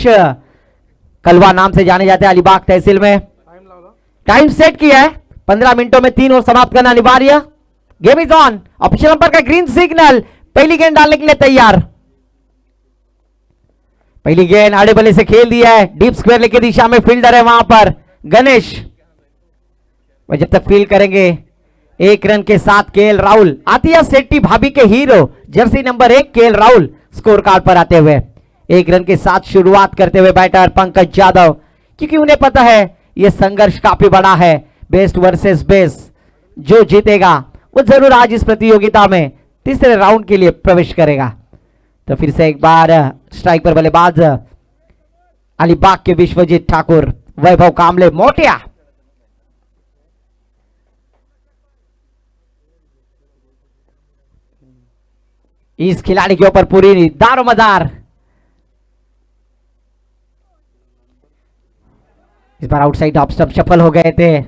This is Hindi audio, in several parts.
कलवा नाम से जाने जाते हैं अलीबाग तहसील में। टाइम सेट किया है 15 मिनटों में 3 और समाप्त करना अनिवार्य। Game is on. Official umpire का ग्रीन सिग्नल। पहली गेंद डालने के लिए तैयार। पहली गेंद आड़े बल्ले से खेल दिया है। डीप स्क्वायर लेके दिशा में फील्डर है वहां पर गणेश। वह जब तक फील्ड करेंगे 1 रन के साथ केएल राहुल। आतिया सेट्टी भाभी के hero jersey number 1 KL Rahul score card पर आते हुए 1 रन के साथ शुरुआत करते हुए बैटर पंकज यादव, क्योंकि उन्हें पता है यह संघर्ष काफी बड़ा है। बेस्ट वर्सेस बेस्ट, जो जीतेगा वो जरूर आज इस प्रतियोगिता में तीसरे राउंड के लिए प्रवेश करेगा। तो फिर से एक बार स्ट्राइक पर बल्लेबाज अलीबाग के विश्वजीत ठाकुर, वैभव कामले मोटिया। इस खिलाड़ी के ऊपर पूरी दारोमदार। इस बार आउटसाइड ऑफ स्टंप सफल हो गए थे।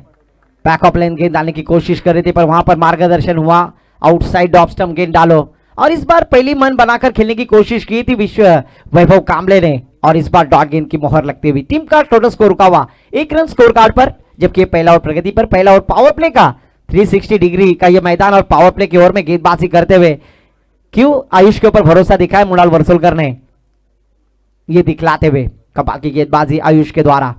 बैक ऑफ लाइन गेंद डालने की कोशिश कर रहे थे पर वहां पर मार्गदर्शन हुआ, आउटसाइड ऑफ स्टंप गेंद डालो। और इस बार पहली मन बनाकर खेलने की कोशिश की थी वैभव कामले ने, और इस बार डॉट गेंद की मोहर लगती हुई टीम का टोटल स्कोर रुका हुआ 1 रन स्कोर कार्ड पर। जबकि पहला ओवर प्रगति पर, पहला ओवर पावर प्ले का 360 डिग्री का यह मैदान और पावर प्ले की ओर में गेंदबाजी करते हुए क्यों आयुष के ऊपर भरोसा दिखाए मुणाल वरसोलकर ने, ये दिखलाते हुए कपाल की गेंदबाजी आयुष के द्वारा।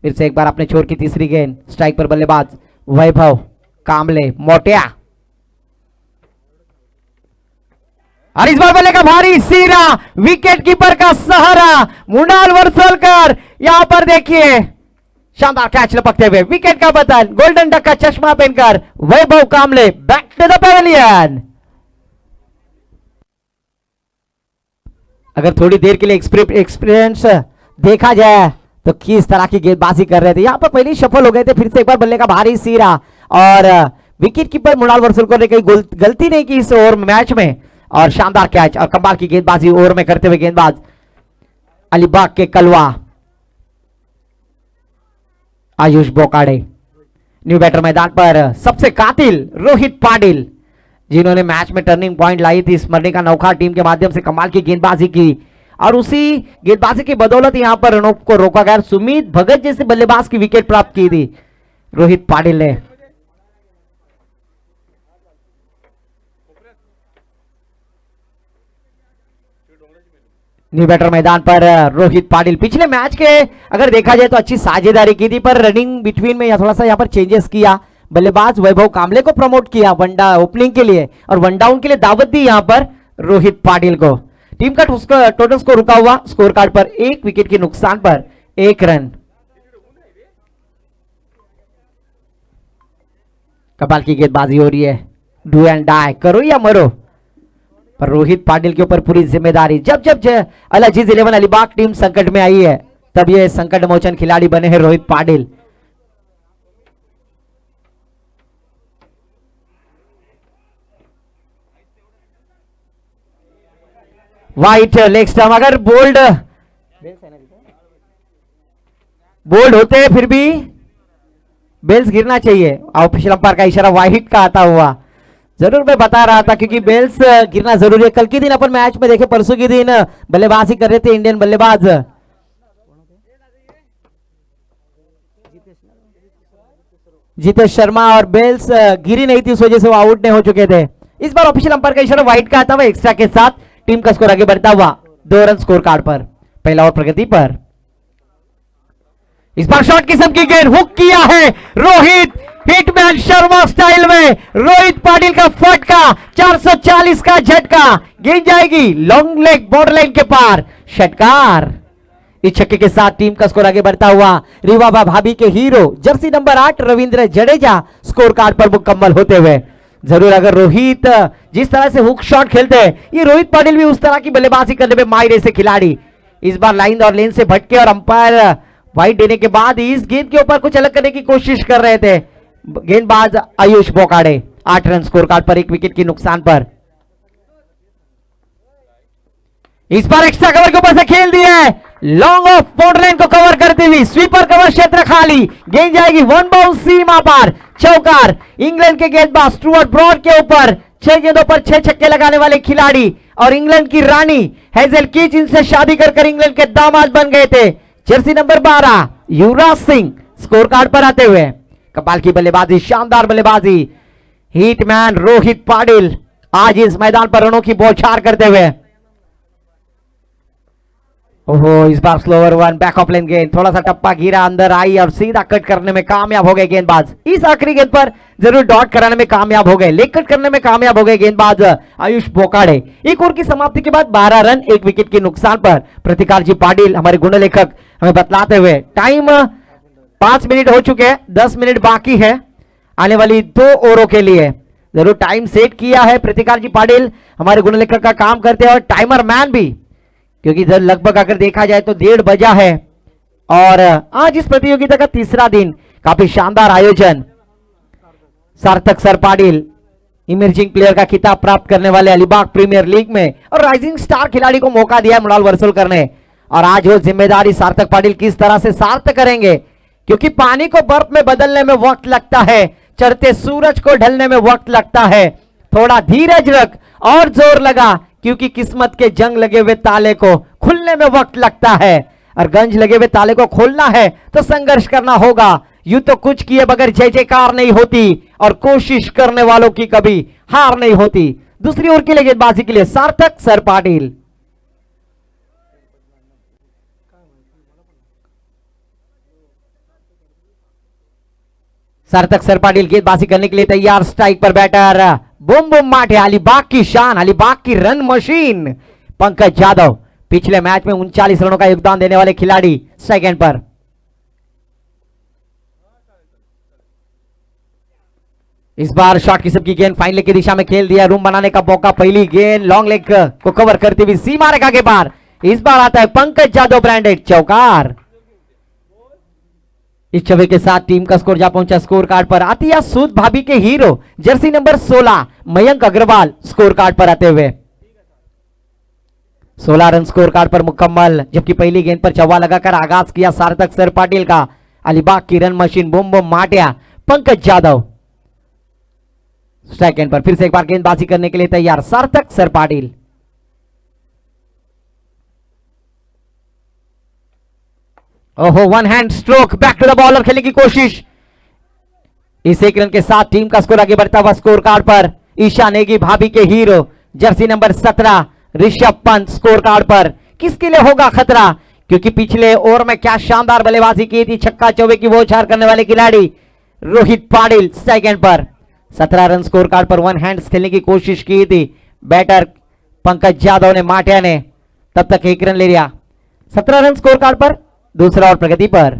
फिर से एक बार अपने छोर की तीसरी गेंद। स्ट्राइक पर बल्लेबाज वैभव कामले मोटिया। और इस बार बल्ले का भारी सीरा, विकेट कीपर का सहारा मुणाल वरसोलकर। यहां पर देखिए शानदार कैच लपकते हुए विकेट का बटन, गोल्डन डक का चश्मा पहनकर वैभव कामले बैक टू द पेविलियन। अगर थोड़ी देर के लिए एक्सपीरियंस देखा जाए तो किस तरह की गेंदबाजी कर रहे थे। यहां पर पहले ही सफल हो गए थे। फिर से एक बार बल्ले का भारी सीरा और विकेट कीपर मुणाल वरसोलकर ने कोई गलती नहीं की इस ओवर मैच में, और शानदार कैच और कमाल की गेंदबाजी ओवर में करते हुए गेंदबाज अलीबाग के कलवा आयुष बोकाड़े। न्यू बैटर मैदान पर सबसे कातिल रोहित पाटिल, जिन्होंने मैच में टर्निंग पॉइंट लाई थी स्मरणिका नौखा टीम के माध्यम से कमाल की गेंदबाजी की, और उसी गेंदबाजी की बदौलत यहां पर रनों को रोका गया। सुमित भगत जैसे बल्लेबाज की विकेट प्राप्त की थी रोहित पाटिल ने। न्यू बैटर मैदान पर रोहित पाटिल पिछले मैच के अगर देखा जाए तो अच्छी साझेदारी की थी, पर रनिंग बिटवीन में थोड़ा सा यहां पर चेंजेस किया। बल्लेबाज वैभव कामले को प्रमोट किया वनडा ओपनिंग के लिए, और वन डाउन के लिए दावत दी यहां पर रोहित पाटिल को। टीम का टोटल स्कोर रुका हुआ स्कोर कार्ड पर 1 विकेट के नुकसान पर 1 रन। कपाल की गेंदबाजी हो रही है, डू एंड डाई, करो या मरो, पर रोहित पाटिल के ऊपर पूरी जिम्मेदारी। जब अल अजीज 11 अलीबाग टीम संकट में आई है तब ये संकट मोचन खिलाड़ी बने हैं Rohit Patil. White leg stump, अगर बोल्ड होते फिर भी बेल्स गिरना चाहिए। ऑफिशियल अंपायर का इशारा वाइट का आता हुआ, जरूर मैं बता रहा था क्योंकि बेल्स गिरना जरूरी है। कल के दिन अपन मैच में देखे, परसों के दिन बल्लेबाजी कर रहे थे इंडियन बल्लेबाज जितेश शर्मा, और बेल्स गिरी नहीं थी, उस वजह से वो आउट नहीं हो चुके थे। इस बार ऑफिशियल अंपायर का इशारा व्हाइट का आता हुआ एक्स्ट्रा के साथ टीम का स्कोर आगे बढ़ता हुआ 2 रन स्कोर कार्ड पर। पहला ओवर प्रगति पर। इस बार शॉट किस्म की गेंद हुक किया है रोहित, हिटमैन शर्मा स्टाइल में रोहित पाटिल का फटका, 440 का झटका, गेंद जाएगी लॉन्ग लेग बॉर्डर लाइन के पार, षटकार। इस छक्के के साथ टीम का स्कोर आगे बढ़ता हुआ रिवाबा भाभी के hero jersey number 8 Ravindra Jadeja score card पर मुकम्मल होते हुए। जरूर अगर रोहित जिस तरह से हुक शॉट खेलते हैं, ये रोहित पाटिल भी उस तरह की बल्लेबाजी करने में माहिर ऐसे खिलाड़ी। इस बार लाइन और लेन से भटके और अंपायर वाइड देने के बाद इस गेंद के ऊपर कुछ अलग करने की कोशिश कर रहे थे गेंदबाज आयुष बोकाड़े। 8 रन स्कोर कार्ड पर 1 विकेट के नुकसान पर। इस बार एक्स्ट्रा कवर के ऊपर से खेल दिया है, लॉन्ग ऑफ बॉर्डर लाइन को कवर करते हुए स्वीपर कवर क्षेत्र खाली, गेंद जाएगी 1 बाउंस सीमा पार, चौकार। इंग्लैंड के गेंदबाज स्टुअर्ट ब्रॉड के ऊपर 6 गेंदों पर 6 छक्के लगाने वाले खिलाड़ी और इंग्लैंड की रानी हेजल कीच इनसे शादी कर इंग्लैंड के दामाद बन गए थे। Jersey number 12 Yuvraj Singh score card पर आते हुए। कमाल की बल्लेबाजी, शानदार बल्लेबाजी, हिटमैन रोहित पाटिल आज इस मैदान पर रनों की बौछार करते हुए। ओहो, इस बार स्लोवर वन, बैक ऑफ लेन गेंद, थोड़ा सा टप्पा गिरा, अंदर आई और सीधा कट करने में कामयाब हो गए गेंदबाज। इस आखिरी गेंद पर जरूर डॉट कराने में कामयाब हो गए, लेग कट करने में कामयाब हो गए गेंदबाज आयुष बोकाड़े। एक ओवर की समाप्ति के बाद 12 रन 1 विकेट के नुकसान पर प्रतिकार जी पाटिल हमारे गुण लेखक हमें बतलाते हुए। टाइम 5 मिनट हो चुके हैं, 10 मिनट बाकी है आने वाली 2 ओवरों के लिए। जरूर टाइम सेट किया है प्रतिकार जी पाटिल हमारे गुण लेखक का काम करते हैं और टाइमर मैन भी, क्योंकि लगभग अगर देखा जाए तो 1:30 बजा है और आज इस प्रतियोगिता का तीसरा दिन। काफी शानदार आयोजन। सार्थक सर पाटिल इमर्जिंग प्लेयर का खिताब प्राप्त करने वाले अलीबाग प्रीमियर लीग में और राइजिंग स्टार खिलाड़ी को मौका दिया है मुड़ाल वसूल करने, और आज वो जिम्मेदारी सार्थक पाटिल किस तरह से सार्थ करेंगे, क्योंकि पानी को बर्फ में बदलने में वक्त लगता है, चढ़ते सूरज को ढलने में वक्त लगता है। थोड़ा धीरज रख और जोर लगा, क्योंकि किस्मत के जंग लगे हुए ताले को खुलने में वक्त लगता है, और गंज लगे हुए ताले को खोलना है तो संघर्ष करना होगा। यूं तो कुछ किए बगैर जय जयकार नहीं होती और कोशिश करने वालों की कभी हार नहीं होती। दूसरी ओर की गेंदबाजी के लिए सार्थक सर पाटिल। सार्थक सर पाटिल गेंदबाजी करने के लिए तैयार। स्ट्राइक पर बैटर बुम बुम माठे, अलीबाग की शान, अलीबाग की रन मशीन पंकज यादव, पिछले मैच में 39 रनों का योगदान देने वाले खिलाड़ी। स्ट्राइक एंड पर इस बार शॉर्ट किस्म की गेंद फाइन लेग की दिशा में खेल दिया, रूम बनाने का मौका। पहली गेंद लॉन्ग लेग को कवर करती हुई सीमा रेखा के पार। इस बार आता है पंकज यादव ब्रांडेड चौकार। इस छवि के साथ टीम का स्कोर जा पहुंचा स्कोर कार्ड पर। आतिया सूद भाभी के hero jersey number 16 Mayank Agarwal score card पर आते हुए। 16 रन स्कोर कार्ड पर मुकम्मल, जबकि पहली गेंद पर चौवा लगाकर आगाज किया सार्थक सर पाटिल का। अलीबाग की run machine boom boom Matia Pankaj Yadav. Strike end पर फिर से एक बार गेंदबाजी करने के लिए तैयार सार्थक सर पाटिल। ओहो, one hand stroke, back to the bowler खेलने की कोशिश। इस 1 रन के साथ टीम का स्कोर आगे बढ़ता हुआ स्कोर कार्ड पर। ईशा नेगी भाभी के hero jersey number 17 Rishabh Pant score card पर। किसके लिए होगा खतरा, क्योंकि पिछले ओवर में क्या शानदार बल्लेबाजी की थी, छक्का चौके की बौछार करने वाले खिलाड़ी रोहित पाटिल। स्ट्राइक एंड पर 17 रन स्कोर कार्ड पर वन हैंड खेलने की कोशिश की थी बैटर पंकज यादव ने, माटिया ने तब तक 1 रन ले लिया। 17 रन स्कोर कार्ड पर दूसरा और प्रगति पर।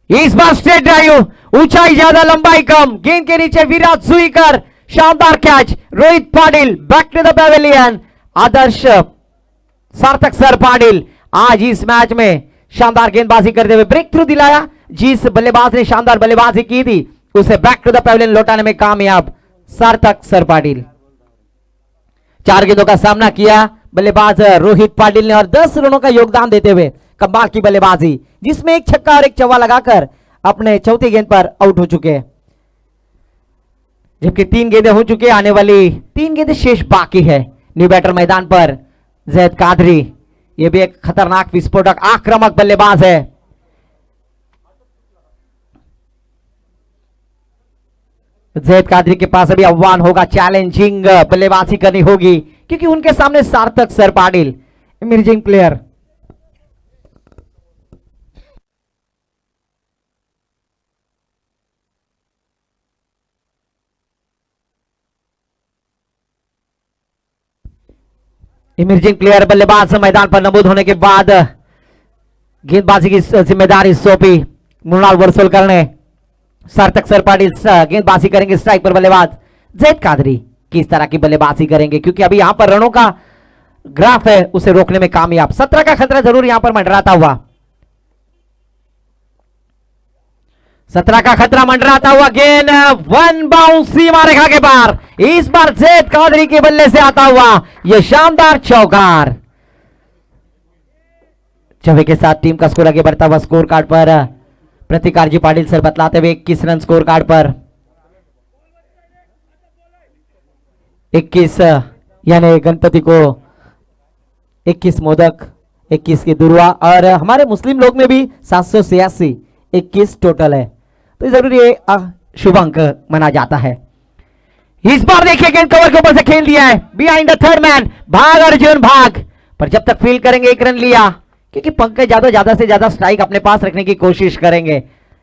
इस बार स्ट्रेट ड्राइव, ऊंचाई ज्यादा लंबाई कम, गेंद के नीचे विराट सुईकर, शानदार catch Rohit Patil, back to the pavilion. Adarsh Sarthak sir Patil आज इस मैच में शानदार गेंदबाजी करते हुए ब्रेक थ्रू दिलाया। जिस बल्लेबाज ने शानदार बल्लेबाजी की थी उसे बैक टू द पैवेलियन लौटाने में कामयाब सार्थक सर पाटिल। 4 गेंदों का सामना किया बल्लेबाज रोहित पाटिल ने और 10 रनों का योगदान देते हुए कमाल की बल्लेबाजी, जिसमें 1 छक्का और 1 चौवा लगाकर अपने चौथी गेंद पर आउट हो चुके, जबकि 3 गेंदें हो चुके। आने वाली 3 गेंदें शेष बाकी है। न्यू बैटर मैदान पर जैद कादरी, यह भी एक खतरनाक विस्फोटक आक्रामक बल्लेबाज है। जैद कादरी के पास अभी आह्वान होगा, चैलेंजिंग बल्लेबाजी करनी होगी, क्योंकि उनके सामने सार्थक sir Patil emerging player. Emerging player बल्लेबाज मैदान पर नमूद होने के बाद गेंदबाजी की जिम्मेदारी सौंपी मृणाल वरसोल करने। सार्थक सर पाटिल गेंदबाजी करेंगे। स्ट्राइक पर बल्लेबाज जैद कादरी किस तरह की बल्लेबाजी करेंगे, क्योंकि अभी यहां पर रनों का ग्राफ है उसे रोकने में कामयाब। 17 का खतरा जरूर यहां पर मंडराता हुआ, 17 का खतरा मंडराता हुआ। गेंद वन बाउंस सीमा रेखा के पार। इस बार जैद कादरी के बल्ले से आता हुआ यह शानदार चौकार। छवे के साथ टीम का स्कोर आगे बढ़ता हुआ स्कोर कार्ड पर प्रतिकार जी पाटिल सर बतलाते हुए 21 रन स्कोर कार्ड पर। 21 यानी गणपति को 21 मोदक, 21 की दुर्वा, और हमारे मुस्लिम लोग में भी 786 21 टोटल है, तो जरूर ये शुभ अंक माना जाता है। इस बार देखिए गेंद कवर के ऊपर से खेल दिया है, बिहाइंड द थर्ड मैन, भाग अर्जुन भाग, पर जब तक फील्ड करेंगे 1 रन लिया, क्योंकि पंकज यादव ज्यादा से ज्यादा स्ट्राइक अपने पास रखने की कोशिश करेंगे।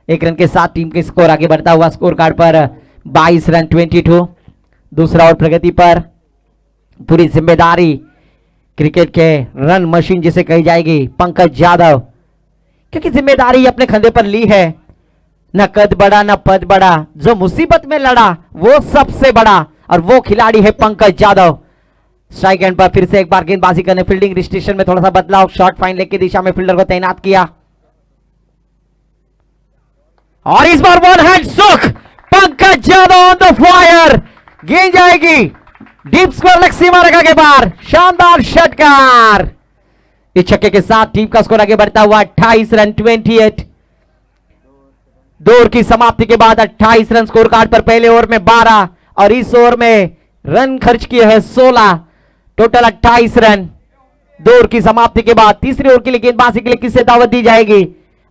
1 रन के साथ टीम के स्कोर आगे बढ़ता हुआ स्कोर कार्ड पर 22 रन 22। दूसरा और प्रगति पर पूरी जिम्मेदारी क्रिकेट के रन मशीन जिसे कही जाएगी पंकज यादव, क्योंकि जिम्मेदारी अपने कंधे पर ली है। न कद बड़ा न पद बड़ा, जो मुसीबत में लड़ा वो सबसे बड़ा, और वो खिलाड़ी है पंकज यादव। स्ट्राइक एंड पर फिर से एक बार गेंदबाजी करने, फील्डिंग रिस्ट्रिक्शन में थोड़ा सा बदलाव, शॉर्ट फाइन लेग की दिशा में फील्डर को तैनात किया, और इस बार वन हैंड सुख, Pankaj Yadav on the fire, गेंद जाएगी डीप स्क्वायर लेग सीमा रेखा के पार, शानदार षटकार। इस छक्के के साथ टीम का स्कोर आगे बढ़ता हुआ 28 रन 28। 2 ओवर की समाप्ति के बाद 28 रन स्कोर कार्ड पर, पहले ओवर में 12 और इस ओवर में रन खर्च किए हैं 16, टोटल 28 रन। 2 ओवर की समाप्ति के बाद तीसरे ओवर के लिए गेंदबाजी के लिए किससे दावत दी जाएगी,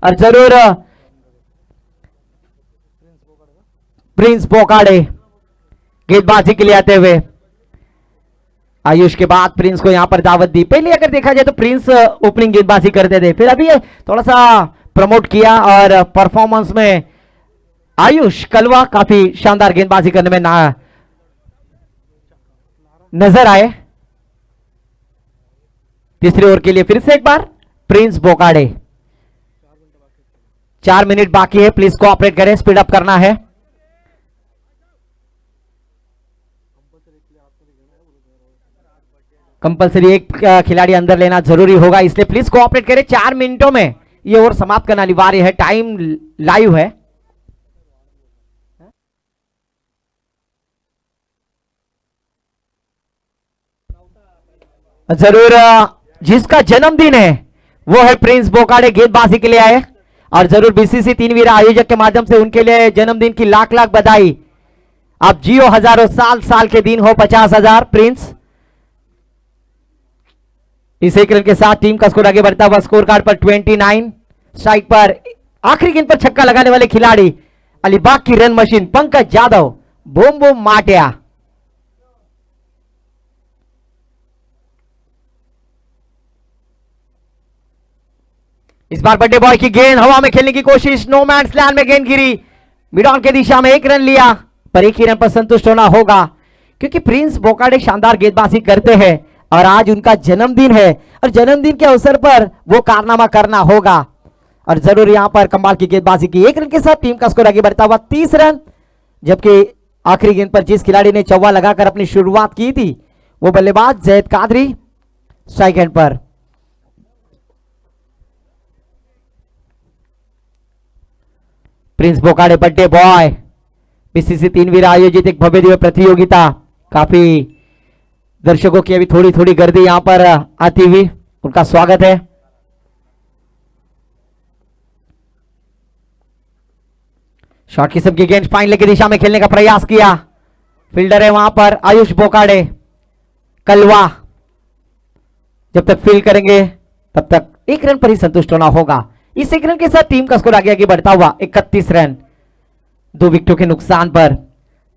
और जरूर प्रिंस बोकाड़े गेंदबाजी के लिए आते हुए। आयुष के बाद प्रिंस को यहां पर दावत दी, पहले अगर देखा जाए तो प्रिंस ओपनिंग गेंदबाजी करते थे, फिर अभी थोड़ा सा प्रमोट किया, और परफॉर्मेंस में आयुष कलवा काफी शानदार गेंदबाजी करने में नजर आए। तीसरे ओवर के लिए फिर से एक बार प्रिंस बोकाड़े। 4 मिनट बाकी है, प्लीज कोऑपरेट करें, स्पीड अप करना है। कंपलसरी एक खिलाड़ी अंदर लेना जरूरी होगा, इसलिए प्लीज कोऑपरेट करें। 4 मिनटों में ये ओवर समाप्त करना अनिवार्य है, टाइम लाइव है। जरूर जिसका जन्मदिन है वो है प्रिंस बोकाड़े, गेंदबाजी के लिए आए, और जरूर बीसीसी 3 वीर आयोजक के माध्यम से उनके लिए जन्मदिन की लाख लाख बधाई। आप जियो हजारों साल, साल के दिन हो 50,000 प्रिंस। इस 1 रन के साथ टीम का स्कोर आगे बढ़ता हुआ स्कोर कार्ड पर 29। स्ट्राइक पर आखिरी गेंद पर छक्का लगाने वाले खिलाड़ी अलीबाग की run machine Pankaj Yadav, boom boom Matia. इस बार बर्थडे बॉय की गेंद हवा में खेलने की कोशिश, नो मैन्स लैंड में गेंद गिरी, मिड ऑन के दिशा में 1 रन लिया, पर 1 ही रन पर संतुष्ट होना होगा, क्योंकि प्रिंस बोकाड़े शानदार गेंदबाजी करते हैं और आज उनका जन्मदिन है, और जन्मदिन के अवसर पर वो कारनामा करना होगा, और जरूर यहां पर कमाल की गेंदबाजी की। 1 रन के साथ टीम का स्कोर आगे बढ़ता हुआ 30 रन, जबकि आखिरी गेंद पर जिस खिलाड़ी ने चौवा लगाकर अपनी शुरुआत की थी वो बल्लेबाज जैद कादरी। स्ट्राइक एंड पर प्रिंस बोकाड़े बर्थडे बॉय, बीसीसी 3 वीर आयोजित एक भव्य दिव्य प्रतियोगिता, काफी दर्शकों की अभी थोड़ी थोड़ी गर्दी यहां पर आती हुई, उनका स्वागत है। शॉर्ट किस्म की गेंद फाइन लेग की दिशा में खेलने का प्रयास किया, फील्डर है वहां पर आयुष बोकाड़े, कलवा। जब तक फील्ड करेंगे तब तक 1 रन पर ही संतुष्ट होना होगा। इस 1 रन के साथ टीम का स्कोर आगे आगे बढ़ता हुआ 31 रन, 2 विकेटों के नुकसान पर,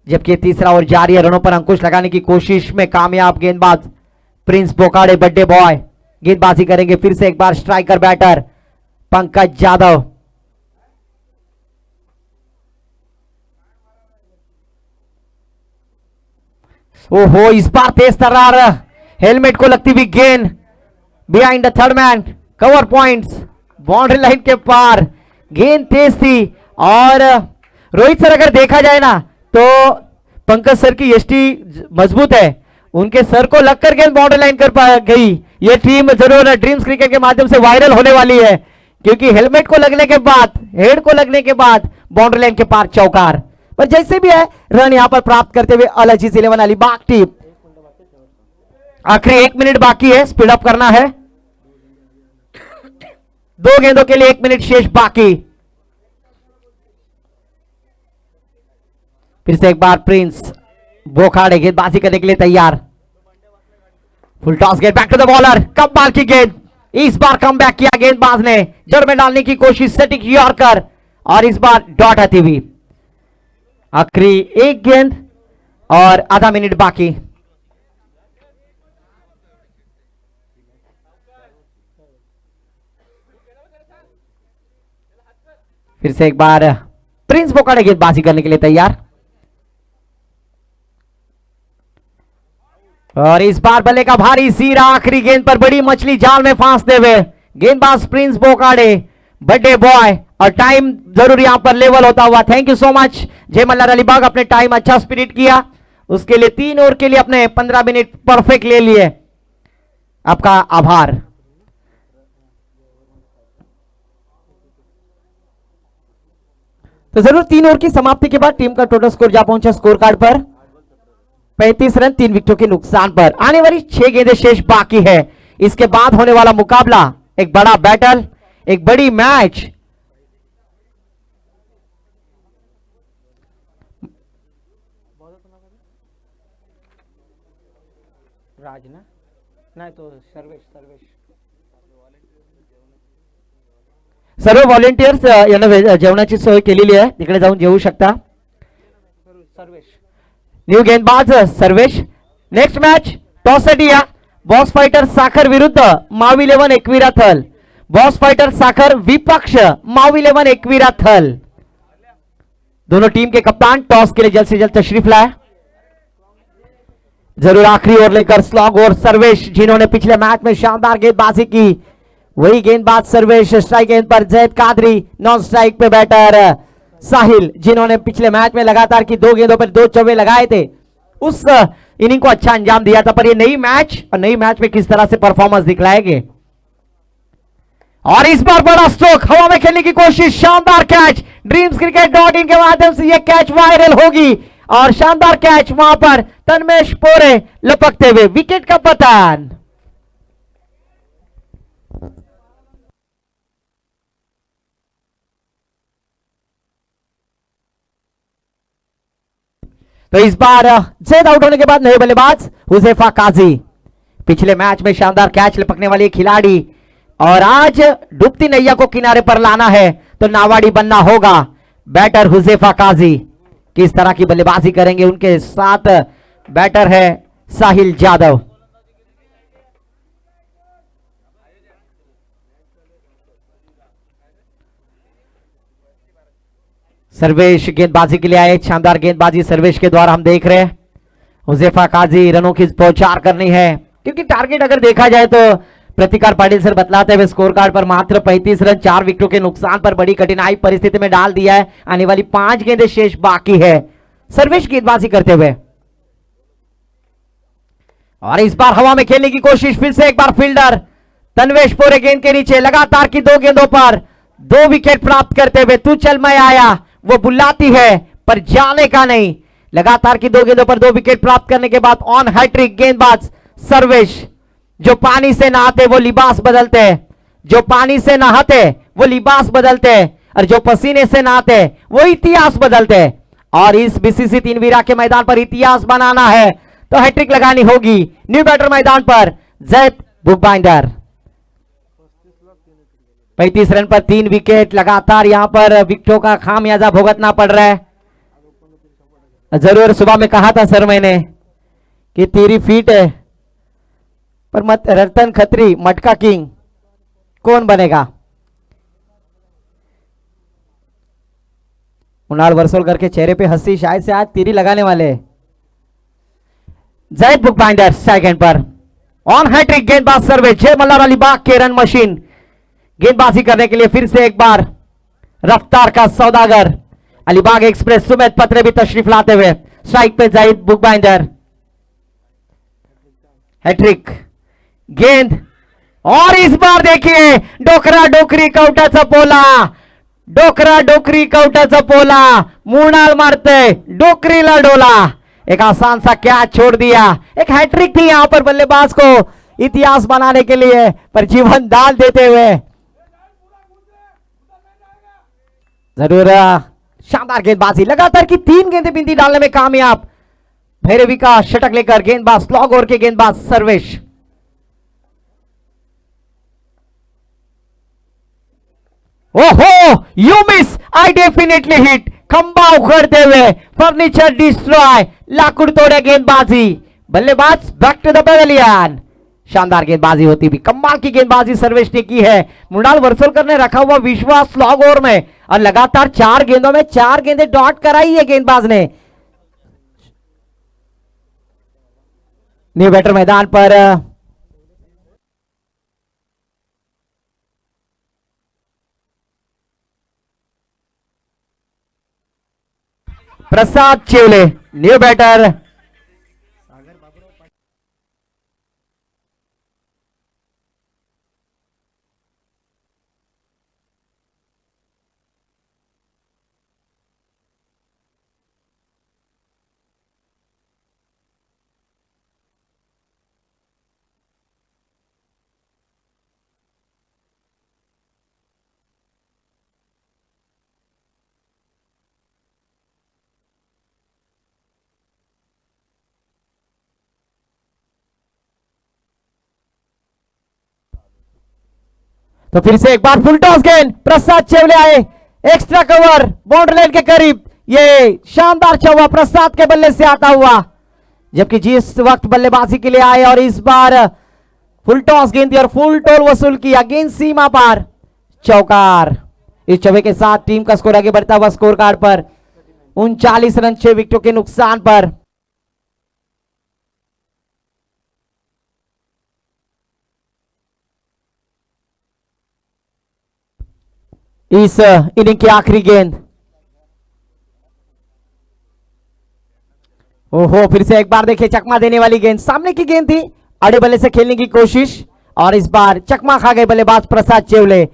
जबकि तीसरा और जारी है। रनों पर अंकुश लगाने की कोशिश में कामयाब गेंदबाज प्रिंस बोकाड़े बर्थडे बॉय गेंदबाजी करेंगे फिर से एक बार स्ट्राइकर बैटर पंकज यादव। ओहो, इस बार तेज तर्रार, हेलमेट को लगती हुई गेंद, behind the third man, cover points, boundary line के पार, गेंद तेज थी, और रोहित सर अगर देखा जाए ना तो पंकज सर की एसटी मजबूत है, उनके सर को लगकर गेंद बाउंड्री लाइन कर गई। ये टीम जरूर ड्रीम्स क्रिकेट के माध्यम से वायरल होने वाली है, क्योंकि हेलमेट को लगने के बाद, हेड को लगने के बाद बाउंड्री लाइन के पार चौकार, पर जैसे भी है रन यहां पर प्राप्त करते हुए अल अजीज 11 अलीबाग टीम। आखिरी 1 मिनट बाकी है, स्पीड अप करना है। 2 गेंदों के लिए 1 मिनट शेष बाकी। फिर से एक बार प्रिंस बोकाड़े गेंदबाजी करने के लिए तैयार। फुल टॉस गेंद बैक टू द बॉलर, कमाल की गेंद, इस बार कम बैक किया गेंदबाज ने, जड़ में डालने की कोशिश, सेटिंग यॉर्कर, और इस बार डॉट आती हुई। आखिरी 1 गेंद और आधा मिनट बाकी। फिर से एक बार प्रिंस बोकाड़े गेंदबाजी करने के लिए तैयार, और इस बार बल्ले का भारी सीरा आखिरी गेंद पर बड़ी मछली जाल में फांसते हुए गेंदबाज प्रिंस बोकाड़े, बर्थडे बॉय, और टाइम जरूर यहां पर लेवल होता हुआ। थैंक यू सो मच जय मल्हार अलीबाग, अपने टाइम अच्छा स्पिरिट किया, उसके लिए 3 ओवर के लिए अपने 15 मिनट परफेक्ट ले लिए, आपका आभार। तो जरूर 3 ओवर की समाप्ति के बाद टीम का टोटल स्कोर जा पहुंचा स्कोर कार्ड पर 35 रन 3 विकेटों के नुकसान पर। आने वाली 6 गेंदें शेष बाकी है। इसके बाद होने वाला मुकाबला एक बड़ा बैटल, एक बड़ी मैच। राज ना नाही तो सर्वेश सर्व व्हॉलेंटियर्स यांना जेवणाची सोय केलेली आहे, तिकडे जाऊन जेवू शकता। सर्वेश न्यू गेंदबाज सर्वेश। नेक्स्ट मैच टॉस साठी या बॉस फाइटर साखर विरुद्ध माव 11 एकविरा थल। बॉस फाइटर साखर विपक्ष माव 11 एकविरा थल। दोनों टीम के कप्तान टॉस के लिए जल्द से जल्द तशरीफ लाए। जरूर आखिरी ओवर लेकर स्लॉग और सर्वेश, जिन्होंने पिछले मैच में शानदार गेंदबाजी की, वही गेंदबाज सर्वेश। स्ट्राइक गेंद पर जैद कादरी, नॉन स्ट्राइक पे बैटर साहिल, जिन्होंने पिछले मैच में लगातार की 2 गेंदों पर 2 चौके लगाए थे, उस इनिंग को अच्छा अंजाम दिया था। पर ये नई मैच में किस तरह से परफॉर्मेंस दिखलाएंगे। और इस बार बड़ा स्ट्रोक, हवा में खेलने की कोशिश, शानदार कैच, ड्रीम्सcricket.in के माध्यम से यह कैच वायरल होगी, और शानदार कैच वहां पर तन्मेश पोरे लपकते हुए, विकेट का पतन। तो इस बार जैद आउट होने के बाद नए बल्लेबाज हुजैफा काजी, पिछले मैच में शानदार कैच लपकने वाली खिलाड़ी, और आज डूबती नैया को किनारे पर लाना है तो नावाड़ी बनना होगा। बैटर हुजैफा काजी किस तरह की बल्लेबाजी करेंगे, उनके साथ बैटर है साहिल यादव। सर्वेश गेंदबाजी के लिए आए, शानदार गेंदबाजी सर्वेश के द्वारा हम देख रहे हैं। हुजैफा काजी रनों की बौछार करनी है, क्योंकि टारगेट अगर देखा जाए तो प्रतिकार पाटिल सर बतलाते हुए स्कोर कार्ड पर मात्र 35 रन 4 विकेटों के नुकसान पर बड़ी कठिनाई परिस्थिति में डाल दिया है। आने वाली 5 गेंदें शेष बाकी है। सर्वेश गेंदबाजी करते हुए, और इस बार हवा में खेलने की कोशिश, फिर से एक बार फील्डर तन्वेश पोरे गेंद के नीचे, लगातार की 2 गेंदों पर 2 विकेट प्राप्त करते हुए तू चल मैं आया, वो बुलाती है पर जाने का नहीं। लगातार की 2 गेंदों पर 2 विकेट प्राप्त करने के बाद ऑन हैट्रिक गेंदबाज सर्वेश, जो पानी से नहाते वो लिबास बदलते, जो पानी से नहाते वो लिबास बदलते, और जो पसीने से नहाते वो इतिहास बदलते। और इस बीसीसी 3 वीरा के मैदान पर इतिहास बनाना है तो हैट्रिक लगानी होगी। न्यू बैटर मैदान पर जैद बुकबाइंडर, 35 रन पर 3 विकेट, लगातार यहां पर विकेटों का खामियाजा भुगतना पड़ रहा है। जरूर सुबह में कहा था सर मैंने कि तेरी फीट है पर मत रतन खत्री मटका किंग कौन बनेगा। उनाल वर्सोलकर के चेहरे पे हंसी, शायद से आज तीरी लगाने वाले। जैद बुकबाइंडर स्ट्राइक एंड पर ऑन हैट्रिक गेंदबाज सर्वे, जय मल्हार अलीबाग के रन मशीन गेंदबाजी करने के लिए फिर से एक बार रफ्तार का सौदागर अलीबाग एक्सप्रेस सुमित पत्रे भी तशरीफ लाते हुए स्ट्राइक पे जैद बुकबाइंडर। हैट्रिक गेंद, और इस बार देखिए डोकरा डोकरी कवटाचा पोला, डोकरा डोकरी कवटाचा पोला, मुणाल मारते डोकरीला डोला, एक आसान सा कैच छोड़ दिया। एक हैट्रिक थी यहां पर बल्लेबाज को इतिहास बनाने के लिए, पर जीवन दान देते हुए जरूर शानदार गेंदबाजी, लगातार की 3 गेंदें बिंदी डालने में कामयाब भैरवी का शटक लेकर गेंदबाज स्लॉग ओवर के गेंदबाज सर्वेश। ओहो, you miss, I definitely hit, खंबा उखड़ते हुए फर्नीचर डिस्ट्रॉय, लाकुड़ तोड़े गेंदबाजी, बल्लेबाज बैक टू द पवेलियन। शानदार गेंदबाजी होती भी, कमाल की गेंदबाजी सर्वेश ने की है। मृणाल वर्सोलकर ने रखा हुआ विश्वास स्लॉग ओवर में और लगातार 4 गेंदों में 4 गेंदें डॉट कराई है गेंदबाज ने। न्यू बैटर मैदान पर प्रसाद चेवले, न्यू बैटर। तो फिर से एक बार फुल टॉस गेंद, प्रसाद चेवले आए, एक्स्ट्रा कवर बाउंड्री लाइन के करीब, ये शानदार चौका प्रसाद के बल्ले से आता हुआ, जबकि जिस वक्त बल्लेबाजी के लिए आए और इस बार फुल टॉस गेंद और फुल टोल वसूल किया, गेंद सीमा पार, चौकार। इस चौके के साथ टीम का स्कोर आगे बढ़ता हुआ स्कोर कार्ड पर 39 रन 6 विकेटों के नुकसान पर। इस इनिंग की आखिरी गेंद, ओहो, फिर से एक बार देखिए चकमा देने वाली गेंद, सामने की गेंद थी, अड़े बल्ले से खेलने की कोशिश और इस बार चकमा खा गए बल्लेबाज प्रसाद चेवले।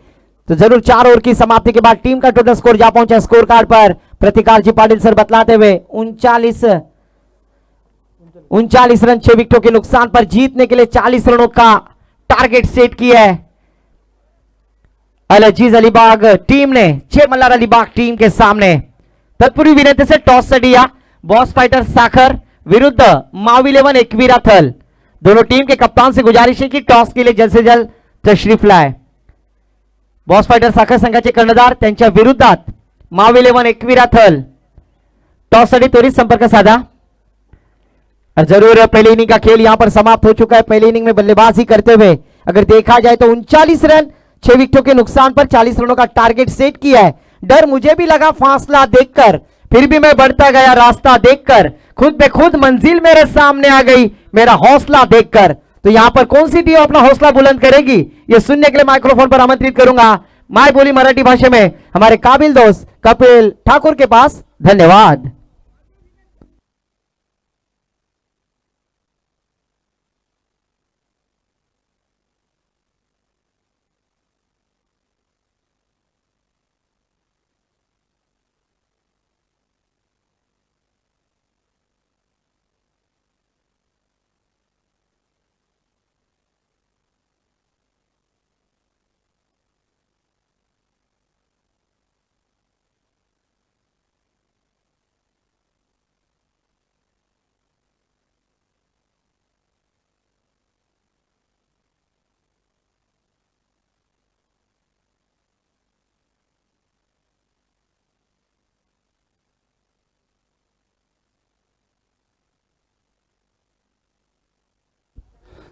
तो जरूर 4 ओवर की समाप्ति के बाद टीम का टोटल स्कोर जा पहुंचा स्कोर कार्ड पर प्रतिकार जी पाटिल सर बतलाते हुए 39 रन 6 विकेटों के नुकसान पर जीतने के लिए 40 रनों का टारगेट सेट किया है अल अजीज अलीबाग टीम ने 6 मल्हार अलीबाग टीम के सामने। तत्पूर्वी विनंती से toss Sadiya boss fighter Sakhar विरुद्ध माव 11 एकवीरा थल, दोनों टीम के कप्तान से गुजारिश है कि टॉस के लिए जल्द से जल्द तशरीफ लाए। बॉस फाइटर साखर संघाचे कर्णधार त्यांच्या विरुद्धात माव 11 एकवीरा थल, टॉस साठी त्वरित संपर्क साधा। और जरूर पहली इनिंग का खेल यहां पर समाप्त हो चुका है। पहली इनिंग में बल्लेबाजी करते हुए अगर देखा जाए तो 39 रन 6 विकेटों के नुकसान पर 40 रनों का टारगेट सेट किया है। डर मुझे भी लगा फासला देखकर, फिर भी मैं बढ़ता गया रास्ता देखकर, खुद पे खुद मंजिल मेरे सामने आ गई मेरा हौसला देखकर। तो यहां पर कौन सी टीम अपना हौसला बुलंद करेगी, यह सुनने के लिए माइक्रोफोन पर आमंत्रित करूंगा माय बोली मराठी भाषा में हमारे काबिल दोस्त कपिल ठाकुर के पास। धन्यवाद।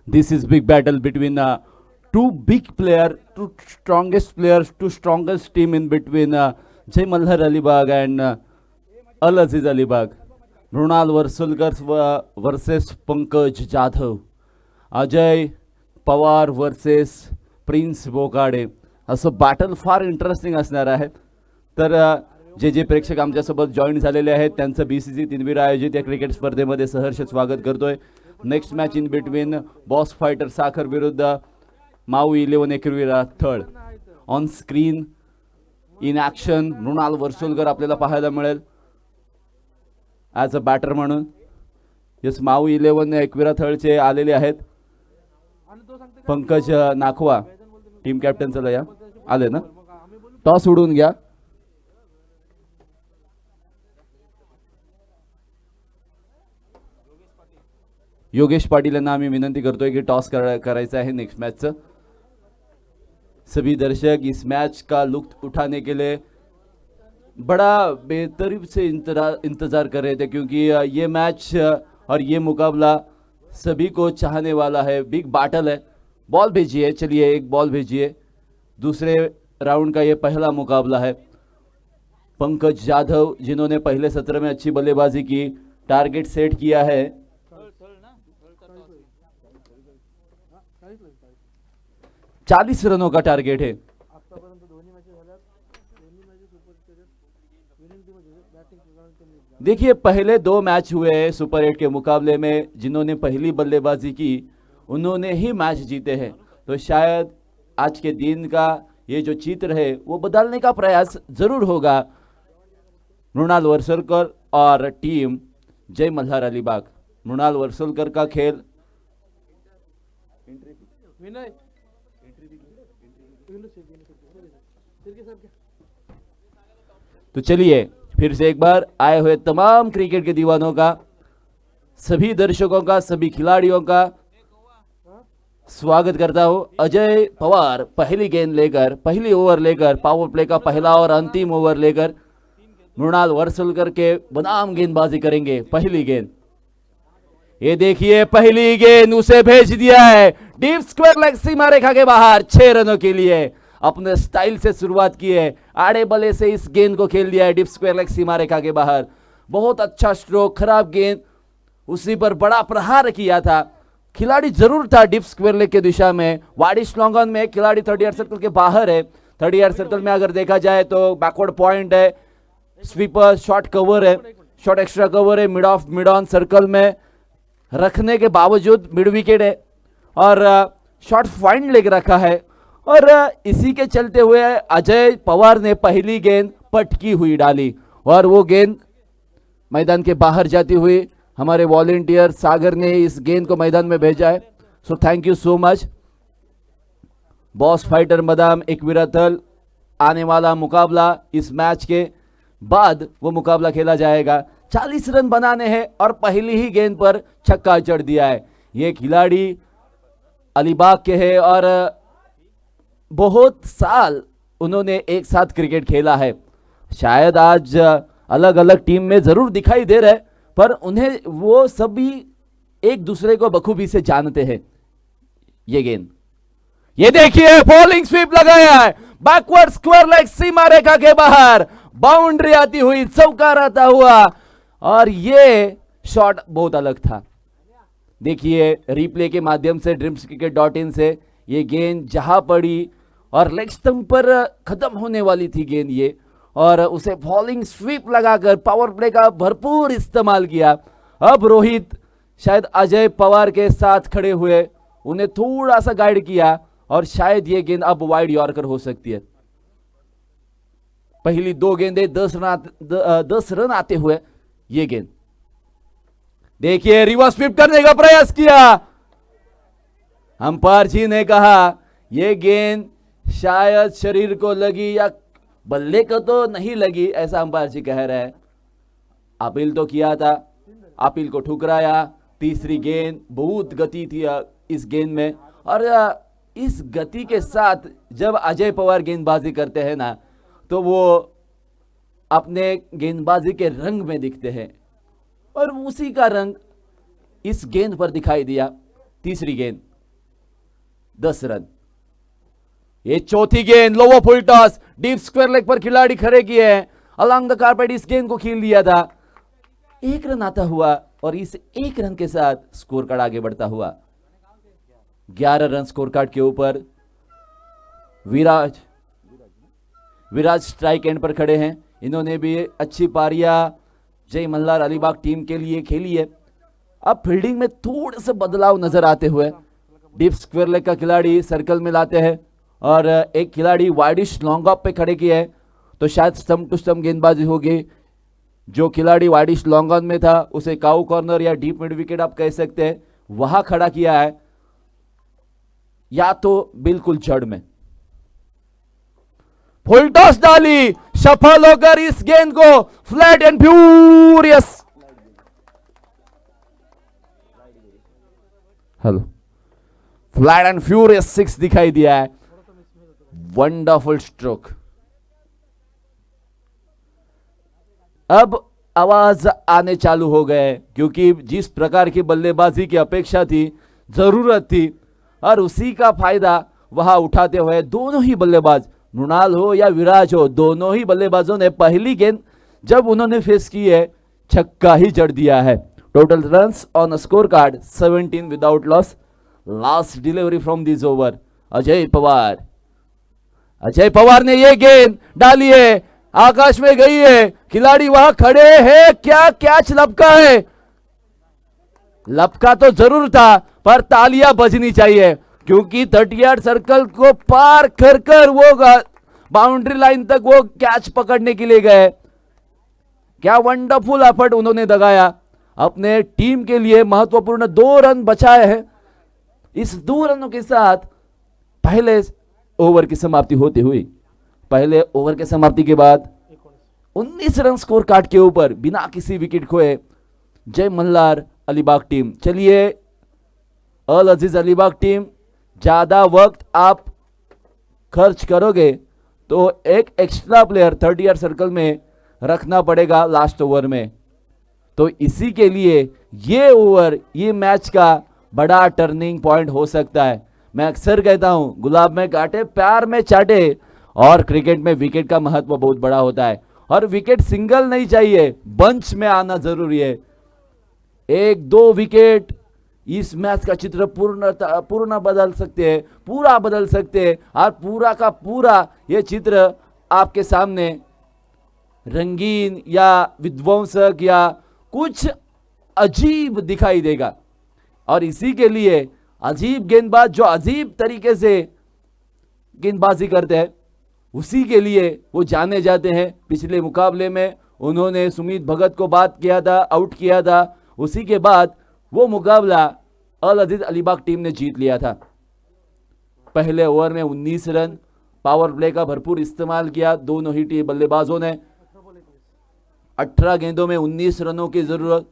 This is big battle between two big player, two strongest players, two strongest team in between Jai Malhar Alibag and Al Aziz Alibag. Mrunal Varsolkar versus Pankaj Jadhav, Ajay Pawar versus Prince Bokade, असं बॅटल फार इंटरेस्टिंग असणार आहे। तर जे प्रेक्षक आमच्यासोबत जॉईन झालेले आहेत त्यांचं BCC तिनवीर आयोजित या क्रिकेट स्पर्धेमध्ये सहर्ष स्वागत करतोय। Next match in between boss fighter Sakhar विरुद्ध Mau 11 Ekvira third. On screen in action Mrunal Varsolkar आपल्याला पाहायला मिळेल ॲज अ बॅटर म्हणून। यस, माऊ 11 एकवीरा थर्डचे आलेले आहेत। पंकज नाखवा टीम कॅप्टन चला या आले ना, टॉस उडून घ्या। योगेश पाटील यांना आम्ही विनंती करतोय की टॉस करायचं आहे नेक्स्ट मैचचं. सभी दर्शक इस मैच का लुत्फ उठाने के लिए बड़ा बेतरतीब से इंतजार कर रहे थे, क्योंकि ये मैच और ये मुकाबला सभी को चाहने वाला है. बिग बैटल है. बॉल भेजिए, चलिए एक बॉल भेजिए. दूसरे राउंड का ये पहला मुकाबला है. पंकज जाधव जिन्होंने पहले सत्र में अच्छी बल्लेबाजी की, टारगेट सेट किया है. 40 रनों का टारगेट है. देखिए पहले 2 मैच हुए हैं सुपर 8 के मुकाबले में, जिन्होंने पहली बल्लेबाजी की उन्होंने ही मैच जीते हैं. तो शायद आज के दिन का ये जो चित्र है वो बदलने का प्रयास जरूर होगा. मृणाल वर्सलकर और टीम जय मल्हार अलीबाग. मृणाल वर्सलकर का खेल तो चलिए फिर से एक बार आए हुए तमाम क्रिकेट के दीवानों का, सभी दर्शकों का, सभी खिलाड़ियों का स्वागत करता हूं. अजय पवार पहली गेंद लेकर, पहली ओवर लेकर, पावर प्ले का पहला और अंतिम ओवर लेकर मृणाल वर्सलकर के बनाम गेंदबाजी करेंगे. पहली गेंद, ये देखिए पहली गेंद उसे भेज दिया है डीप स्क्वायर लेग सीमा रेखा के बाहर. 6 रनों के लिए अपने स्टाइल से शुरुआत की है. आड़े बल्ले से इस गेंद को खेल दिया है डीप स्क्वायर लेग सीमा रेखा के बाहर. बहुत अच्छा स्ट्रोक, खराब गेंद, उसी पर बड़ा प्रहार किया था. खिलाड़ी जरूर था डीप स्क्वायर लेग की दिशा में. वाडिश लॉन्ग ऑन में खिलाड़ी 30 यार्ड सर्कल के बाहर है. 30 यार्ड सर्कल में अगर देखा जाए तो बैकवर्ड पॉइंट है, स्वीपर, शॉर्ट कवर है, शॉर्ट एक्स्ट्रा कवर है, मिड ऑन सर्कल में रखने के बावजूद मिड विकेट है और शॉर्ट फाइन लेग रखा है. और इसी के चलते हुए अजय पवार ने पहली गेंद पटकी हुई डाली और वो गेंद मैदान के बाहर जाती हुई हमारे वॉलेंटियर सागर ने इस गेंद को मैदान में भेजा है. So thank you so much. Boss fighter मदाम एकविराथल आने वाला मुकाबला, इस मैच के बाद वो मुकाबला खेला जाएगा. 40 रन बनाने हैं और पहली ही गेंद पर छक्का चढ़ दिया है. ये खिलाड़ी अलीबाग के हैं और बहुत साल उन्होंने एक साथ क्रिकेट खेला है. शायद आज अलग अलग टीम में जरूर दिखाई दे रहे, पर उन्हें वो सभी एक दूसरे को बखूबी से जानते हैं. ये गेंद, ये देखिए बॉलिंग स्वीप लगाया है, बैकवर्ड स्क्वायर लेग सीमा रेखा के बाहर, बाउंड्री आती हुई, चौकार आता हुआ और ये शॉट बहुत अलग था. देखिए रिप्ले के माध्यम से dreamscricket.in से ये गेंद जहां पड़ी और लेग स्टंप पर खत्म होने वाली थी गेंद ये, और उसे बॉलिंग स्वीप लगाकर पावर प्ले का भरपूर इस्तेमाल किया. अब रोहित शायद अजय पवार के साथ खड़े हुए, उन्हें थोड़ा सा गाइड किया और शायद ये गेंद अब वाइड यॉर्कर हो सकती है. पहली 2 गेंदें 10 रन आते हुए ये गेंद, देखिए रिवर्स स्वीप करने का प्रयास किया. अंपायर जी ने कहा यह गेंद शायद शरीर को लगी या बल्ले को तो नहीं लगी, ऐसा अंपायर जी कह रहे हैं. अपील तो किया था, अपील को ठुकराया. तीसरी गेंद, बहुत गति थी इस गेंद में और इस गति के साथ जब अजय पवार गेंदबाजी करते हैं ना तो वो अपने गेंदबाजी के रंग में दिखते हैं और उसी का रंग इस गेंद पर दिखाई दिया. तीसरी गेंद 10 रन. ये चौथी गेंद lower full toss, deep square leg पर खिलाड़ी खड़े किए हैं, अलॉन्ग द कारपेट इस गेंद को खेल दिया था. 1 रन आता हुआ और इस 1 रन के साथ स्कोर कार्ड आगे बढ़ता हुआ. 11 रन स्कोर कार्ड के ऊपर. विराज स्ट्राइक एंड पर खड़े हैं. इन्होंने भी अच्छी पारियां जय मल्हार अलीबाग टीम के लिए खेली है. अब फील्डिंग में थोड़े से बदलाव नजर आते हुए डीप स्क्वायर लेग का खिलाड़ी सर्कल में लाते हैं और एक खिलाड़ी वाइडिश लॉन्ग ऑफ पे खड़े किए हैं, तो शायद स्टंप टू स्टंप गेंदबाजी होगी. जो खिलाड़ी वाइडिश लॉन्ग ऑन में था उसे काउ कॉर्नर या डीप मिड विकेट आप कह सकते हैं, वहां खड़ा किया है या तो बिल्कुल जड़ में. फुल टॉस डाली, सफल होकर इस गेंद को flat and furious hello, flat and furious 6 दिखाई दिया है, वंडरफुल स्ट्रोक। अब आवाज आने चालू हो गए, क्योंकि जिस प्रकार की बल्लेबाजी की अपेक्षा थी, जरूरत थी, और उसी का फायदा वहां उठाते हुए दोनों ही बल्लेबाज, मृणाल हो या विराज हो, दोनों ही बल्लेबाजों ने पहली गेंद जब उन्होंने फेस की है, छक्का ही जड़ दिया है। Total runs on score card 17 without loss. Last delivery from this over, Ajay Pawar. Ajay Pawar ने ये गेंद डाली है, आकाश में गई है, खिलाड़ी वहां खड़े हैं, क्या कैच लपका है? लपका तो जरूर था, पर तालियां बजनी चाहिए, क्योंकि 30 यार्ड सर्कल को पार कर कर वो बाउंड्री लाइन तक वो कैच पकड़ने के लिए गए। क्या वंडरफुल एफर्ट उन्होंने लगाया, अपने टीम के लिए महत्वपूर्ण 2 रन बचाए हैं। इस 2 रनों के साथ पहले ओवर की समाप्ति होती हुई, पहले ओवर के समाप्ति के बाद 19 रन स्कोर कार्ड के ऊपर बिना किसी विकेट खोए जय मल्हार अलीबाग टीम। चलिए अल अजीज अलीबाग टीम, ज्यादा वक्त आप खर्च करोगे तो एक एक्स्ट्रा प्लेयर 30 यार्ड सर्कल में रखना पड़ेगा लास्ट ओवर में। तो इसी के लिए ये ओवर, ये मैच का बड़ा टर्निंग पॉइंट हो सकता है। मैं अक्सर कहता हूं, गुलाब में काटे प्यार में चाटे, और क्रिकेट में विकेट का महत्व बहुत बड़ा होता है, और विकेट सिंगल नहीं चाहिए, बंच में आना जरूरी है। 1-2 विकेट इस मैच का चित्र पूर्ण बदल सकते हैं, पूरा बदल सकते हैं, और पूरा का पूरा ये चित्र आपके सामने रंगीन या विध्वंसक या कुछ अजीब दिखाई देगा। और इसी के लिए अजीब गेंदबाज जो अजीब तरीके से गेंदबाजी करते हैं, उसी के लिए वो जाने जाते हैं। पिछले मुकाबले में उन्होंने सुमित भगत को बात किया था, आउट किया था, उसी के बाद वो मुकाबला अल अजीज अलीबाग टीम ने जीत लिया था। पहले ओवर में 19 रन, पावर प्ले का भरपूर इस्तेमाल किया दोनों ही टीम बल्लेबाजों ने। 18 गेंदों में 19 रनों की जरूरत,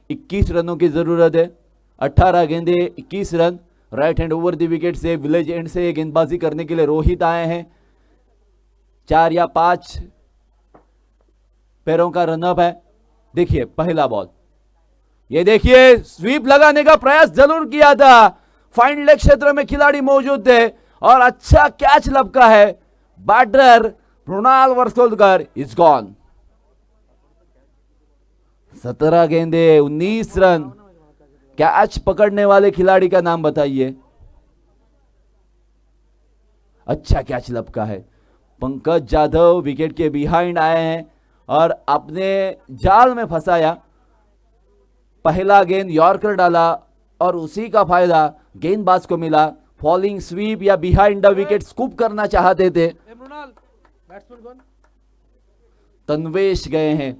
21 रनों की जरूरत है। 18 गेंदे 21 run. Right hand over the wicket से, विलेज एंड से गेंदबाजी करने के लिए रोहित आए हैं। 4 या 5 पैरों का रनअप है। देखिए पहला बॉल, ये देखिए स्वीप लगाने का प्रयास जरूर किया था, फाइन लेग क्षेत्र में खिलाड़ी मौजूद थे, और अच्छा कैच लपका है। Batter Mrunal Varsolkar is gone. 17 गेंदे 19 रन। कैच पकड़ने वाले खिलाड़ी का नाम बताइए। अच्छा कैच लपका है। पंकज जाधव विकेट के बिहाइंड आए हैं और अपने जाल में फंसाया। पहला गेंद यॉर्कर डाला और उसी का फायदा गेंदबाज को मिला। फॉलिंग स्वीप या बिहाइंड द विकेट स्कूप करना चाहते थे, तन्वेश गए हैं।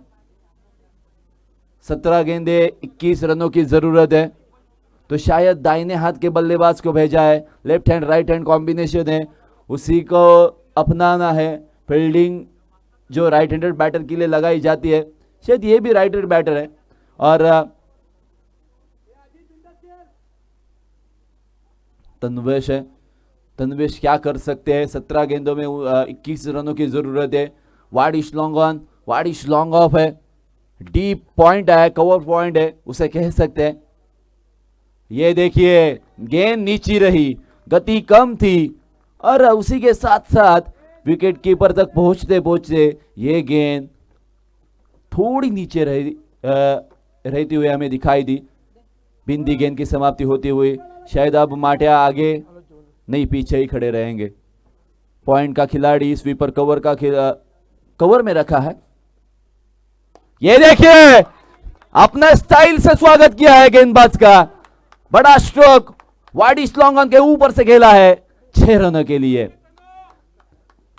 17 गेंदे 21 रनों की जरूरत है, तो शायद दाहिने हाथ के बल्लेबाज को भेजा है। Left hand right hand combination है, उसी को अपनाना है। फील्डिंग जो राइट हैंडेड बैटर के लिए लगाई जाती है, शायद ये भी राइट हैंड बैटर है। और तन्वेश है, तन्वेश क्या कर सकते हैं। 17 गेंदों में 21 रनों की जरूरत है। Wide is long on, wide is long off है। डीप पॉइंट है, कवर पॉइंट है, उसे कह सकते हैं। ये देखिए गेंद नीची रही, गति कम थी, और उसी के साथ साथ विकेट कीपर तक पहुंचते पहुंचते ये गेंद थोड़ी नीचे रहती हुई हमें दिखाई दी। बिंदी गेंद की समाप्ति होती हुई। शायद अब माटिया आगे नहीं, पीछे ही खड़े रहेंगे। पॉइंट का खिलाड़ी स्वीपर कवर का कवर में रखा है। ये देखिए अपना स्टाइल से स्वागत किया है गेंदबाज का। बड़ा stroke wide is long on के ऊपर से खेला है 6 रनों के लिए।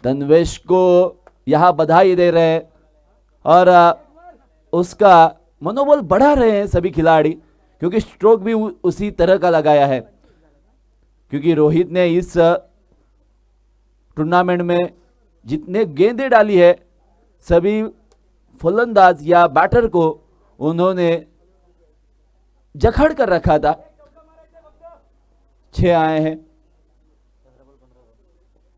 तन्वेश को यहां बधाई दे रहे हैं और उसका मनोबल बढ़ा रहे हैं सभी खिलाड़ी, क्योंकि स्ट्रोक भी उसी तरह का लगाया है। क्योंकि रोहित ने इस टूर्नामेंट में जितने गेंदें डाली है, सभी फलंदाज या बैटर को उन्होंने जखड़ कर रखा था। 6 आए हैं।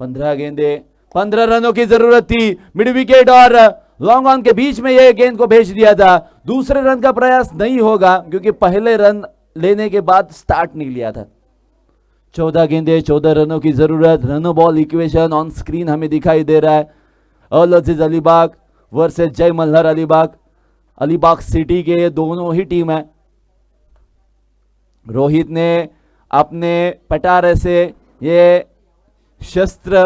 15 गेंदे, 15 रनों की जरूरत थी। मिड विकेट और लॉन्ग ऑन के बीच में यह गेंद को भेज दिया था। दूसरे रन का प्रयास नहीं होगा क्योंकि पहले रन लेने के बाद स्टार्ट नहीं लिया था। 14 गेंदे, 14 रनों की जरूरत। Run ball equation on screen हमें दिखाई दे रहा है। अल अजीज अलीबाग वर्सेस जय मल्हार अलीबाग। अलीबाग सिटी के ये दोनों ही टीम है। रोहित ने अपने पटारे से ये शस्त्र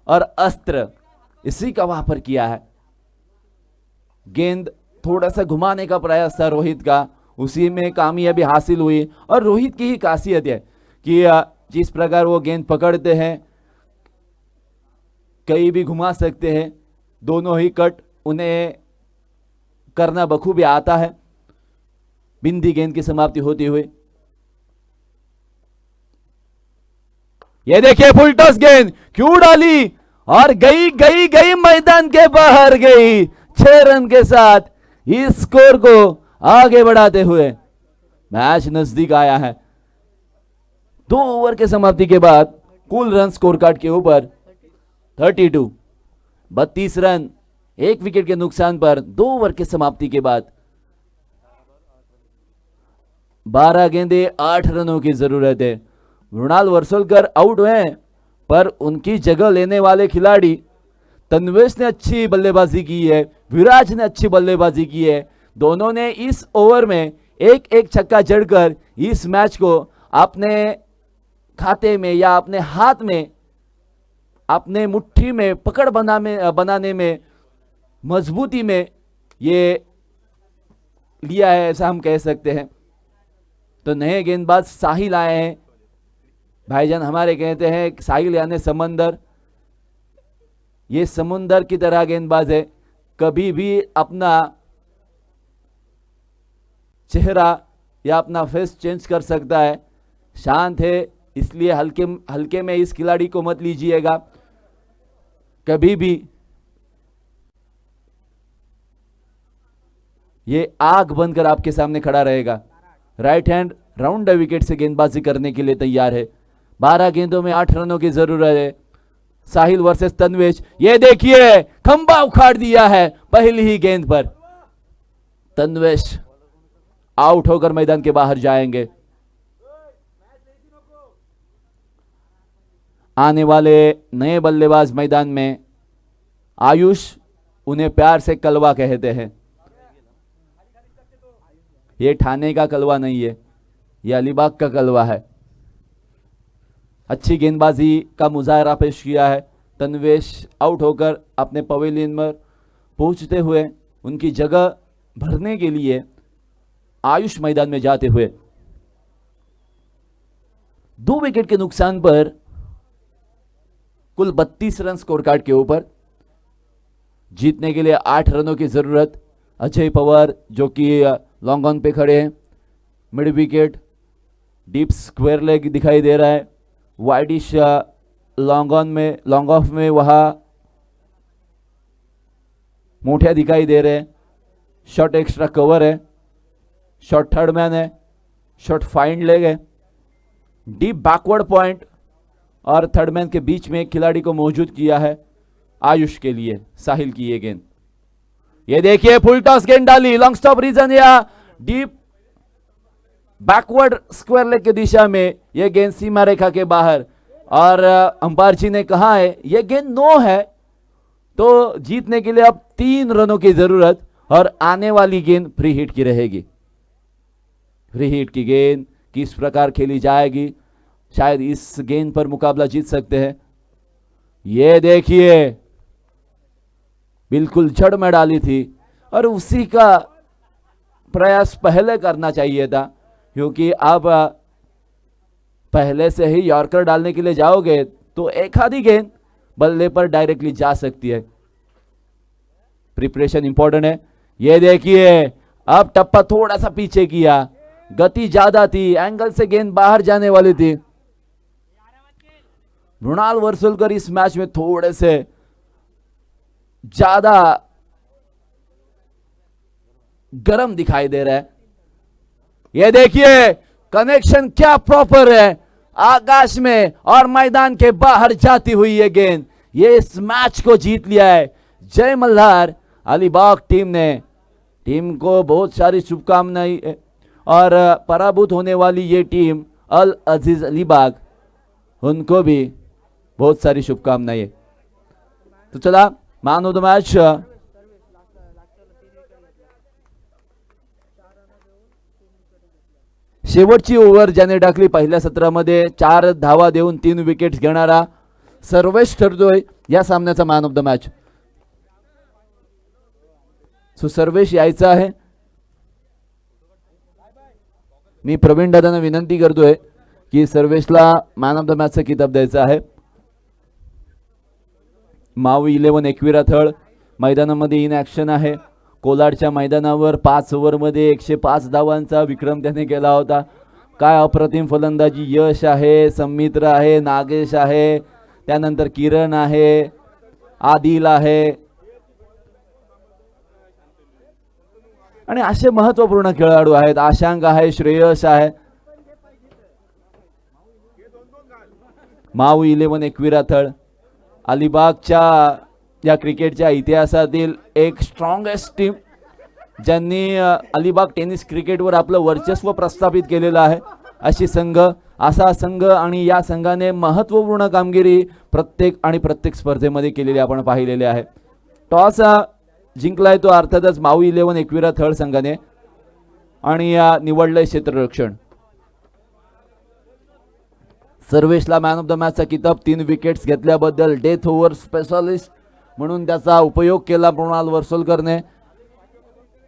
और अस्त्र इसी का वापर किया है। गेंद थोड़ा सा घुमाने का प्रयास था रोहित का, उसी में कामयाबी हासिल हुई। और रोहित की ही खासियत है कि जिस प्रकार वो गेंद पकड़ते हैं कहीं भी घुमा सकते हैं। दोनों ही कट उन्हें करना बखूबी आता है। बिंदी गेंद की समाप्ति होती हुई ये देखिए फुल टॉस गेंद क्यों डाली और गई गई गई मैदान के बाहर गई। 6 रन के साथ इस स्कोर को आगे बढ़ाते हुए मैच नजदीक आया है। 2 ओवर के समाप्ति के बाद कुल रन स्कोर कार्ड के ऊपर 32, 32 रन 1 विकेट के नुकसान पर 2 ओवर के समाप्ति के बाद 12 गेंदे 8 रनों की जरूरत है। मृणाल वर्सोलकर आउट हुए पर उनकी जगह लेने वाले खिलाड़ी तन्वेश ने अच्छी बल्लेबाजी की है, विराज ने अच्छी बल्लेबाजी की है। दोनों ने इस ओवर में एक एक छक्का जड़कर इस मैच को अपने खाते में या अपने हाथ में, अपने मुट्ठी में पकड़ बनाने में मजबूती में ये लिया है, ऐसा हम कह सकते हैं। तो नए गेंदबाज साहिल आए हैं। भाईजान हमारे कहते हैं साहिल यानी समंदर। ये समुंदर की तरह गेंदबाज है, कभी भी अपना चेहरा या अपना फेस चेंज कर सकता है। शांत है, इसलिए हल्के में इस खिलाड़ी को मत लीजिएगा। कभी भी ये आग बनकर आपके सामने खड़ा रहेगा। Right hand round the wicket से गेंदबाजी करने के लिए तैयार है। 12 गेंदों में 8 रनों की जरूरत है। साहिल वर्सेस तन्वेश, ये देखिए खंबा उखाड़ दिया है पहली ही गेंद पर। तन्वेश आउट होकर मैदान के बाहर जाएंगे। आने वाले नए बल्लेबाज मैदान में आयुष, उन्हें प्यार से कलवा कहते हैं। ये ठाणे का कलवा नहीं है, ये अलीबाग का कलवा है। अच्छी गेंदबाजी का मुजाहरा पेश किया है। तन्वेश आउट होकर अपने पवेलियन में पहुंचते हुए उनकी जगह भरने के लिए आयुष मैदान में जाते हुए 2 विकेट के नुकसान पर कुल 32 रन स्कोर कार्ड के ऊपर। जीतने के लिए 8 रनों की जरूरत। अजय पवार जो कि लॉन्ग ऑन पे खड़े हैं। Mid wicket deep square leg दिखाई दे रहा है। वाइडिश लॉन्ग ऑफ में वहां मोठिया दिखाई दे रहे हैं। शॉट एक्स्ट्रा कवर है, शॉट थर्ड मैन है, शॉट फाइंड लेग है। डीप बैकवर्ड पॉइंट और थर्ड मैन के बीच में एक खिलाड़ी को मौजूद किया है आयुष के लिए। साहिल की ये गेंद, ये देखिए फुल टॉस गेंद डाली, लॉन्ग स्टॉप रीजन या डीप बैकवर्ड स्क्वायर लेग की दिशा में यह गेंद सीमा रेखा के बाहर। और अंपायर जी ने कहा है यह गेंद नो है, तो जीतने के लिए अब 3 रनों की जरूरत और आने वाली गेंद फ्री हिट की रहेगी। फ्री हिट की गेंद किस प्रकार खेली जाएगी, शायद इस गेंद पर मुकाबला जीत सकते हैं। ये देखिए बिल्कुल जड़ में डाली थी और उसी का प्रयास पहले करना चाहिए था, क्योंकि आप पहले से ही यॉर्कर डालने के लिए जाओगे तो एक आधी गेंद बल्ले पर डायरेक्टली जा सकती है। प्रिपरेशन इंपॉर्टेंट है। ये देखिए अब टप्पा थोड़ा सा पीछे किया, गति ज्यादा थी, एंगल से गेंद बाहर जाने वाली थी। मृणाल वर्सोलकर इस मैच में थोड़े से ज्यादा गरम दिखाई दे रहा है। ये देखिए कनेक्शन क्या प्रॉपर है आकाश में और मैदान के बाहर जाती हुई ये गेंद, ये इस मैच को जीत लिया है जय मल्हार अलीबाग टीम ने। टीम को बहुत सारी शुभकामनाएं है और पराभूत होने वाली ये टीम अल अजीज अलीबाग, उनको भी बहुत सारी शुभकामनाएं है। तो चला मैन ऑफ द मैच शेवटची ओव्हर ज्याने टाकली पहिल्या सत्रामध्ये 4 धावा देऊन 3 विकेट्स घेणारा सर्वेश ठरतोय या सामन्याचा मॅन ऑफ द मॅच। सो सर्वेश यायचा आहे। मी प्रवीण दादांना विनंती करतोय की सर्वेशला मॅन ऑफ द मॅचचा किताब द्यायचा आहे। माऊ 11 एकविरा थळ मैदानामध्ये इन ॲक्शन आहे। कोलाडच्या मैदानावर 5 ओव्हरमध्ये 105 धावांचा विक्रम त्याने केला होता। काय अप्रतिम फलंदाजी, यश आहे, संमित्र आहे, नागेश आहे, त्यानंतर किरण आहे, आदिल आहे आणि असे महत्त्वपूर्ण खेळाडू आहेत। आशांक आहे, श्रेयस आहे। माऊ 11 एकविरा थळ अलिबागच्या या क्रिकेटच्या इतिहासातील एक स्ट्रॉंगेस्ट टीम, ज्यांनी अलिबाग टेनिस क्रिकेटवर आपलं वर्चस्व प्रस्थापित केलेलं आहे। अशी संघ, असा संघ आणि या संघाने महत्त्वपूर्ण कामगिरी प्रत्येक स्पर्धेमध्ये केलेली आपण पाहिलेली आहे। टॉस जिंकलाय तो अर्थातच माऊ 11 एकविरा थळ संघाने आणि निवडलंय क्षेत्ररक्षण। सर्वेशला मॅन ऑफ द मॅचचा किताब 3 विकेट्स घेतल्याबद्दल, डेथ ओव्हर स्पेशालिस्ट म्हणून त्याचा उपयोग केला मृणाल वर्सोलकरने,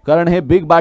कारण हे बिग बॅट